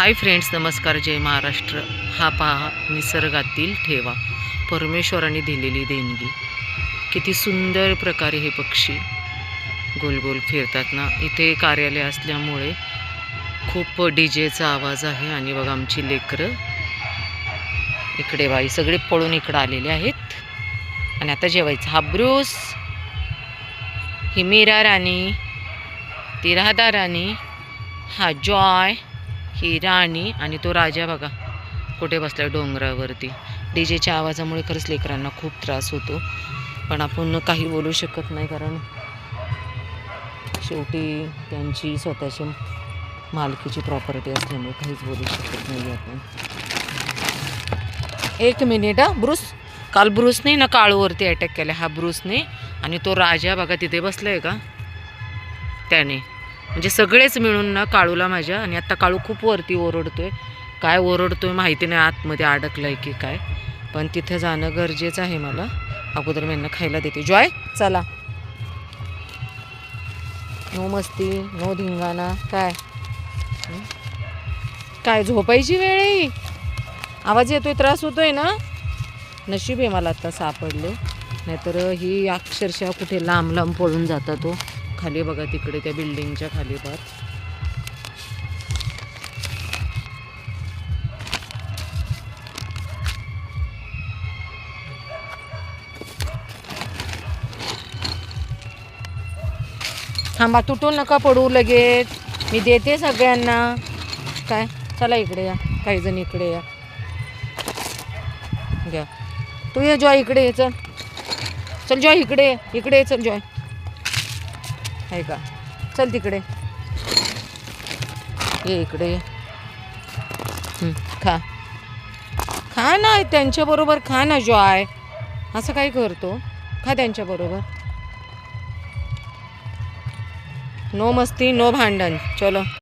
Hi friends, नमस्कार, जय महाराष्ट्र. हा पहा निसर्गातील ठेवा, परमेश्वराने दिलेली देणगी. किती सुंदर प्रकारे हे पक्षी गोल गोल फिरतात ना. इथे कार्यालय असल्यामुळे खूप डीजेचा आवाज आहे. आणि बघा आमची लेकरं इकडे बाई सगळे पळून इकडे आलेले आहेत. आणि आता जेवायचं. हा ब्रूस, ही मीरा राणी, ती राधा राणी, हा जॉय, ही राणी, आणि तो राजा बघा कुठे बसलाय डोंगरावरती. डीजेच्या आवाजामुळे खरंच लेकरांना खूप त्रास होतो, पण आपण काही बोलू शकत नाही, कारण शेवटी त्यांची स्वतःची मालकीची प्रॉपर्टी असल्यामुळे काहीच बोलू शकत नाही आपण. एक मिनिट हा. ब्रूस, काल ब्रूसने ना काळूवरती अटॅक केला. हा ब्रूसने. आणि तो राजा बघा तिथे बसलाय का, त्याने. म्हणजे सगळेच मिळून ना काळूला माझ्या. आणि आता काळू खूप वरती ओरडतोय. काय ओरडतोय माहिती नाही, आतमध्ये अडकलाय की काय, पण तिथे जाणं गरजेचं आहे मला. अगोदर मी यांना खायला देते. जॉय चला, नो मस्ती, नो धिंगाणा. काय काय झोपायची वेळ आहे? आवाज येतोय, त्रास होतोय ना. नशीब आहे मला आता सापडले, नाहीतर ही अक्षरशः कुठे लांब लांब पळून जाता. तो खाली बघा तिकडे त्या बिल्डिंगच्या खाली पार. थांबा, तुटून नका पडू लगेच, मी देते सगळ्यांना. काय चला इकडे या, काही जण इकडे या. घ्या, तू ये जॉय, इकडे ये. चल चल जॉय, इकडे इकडे ये. चल जॉय, आहे का? चल तिकडे ये, इकडे ये. खा खा ना, त्यांच्याबरोबर खा ना जॉय. असं काय करतो? खा त्यांच्याबरोबर. नो मस्ती, नो भांडण. चलो.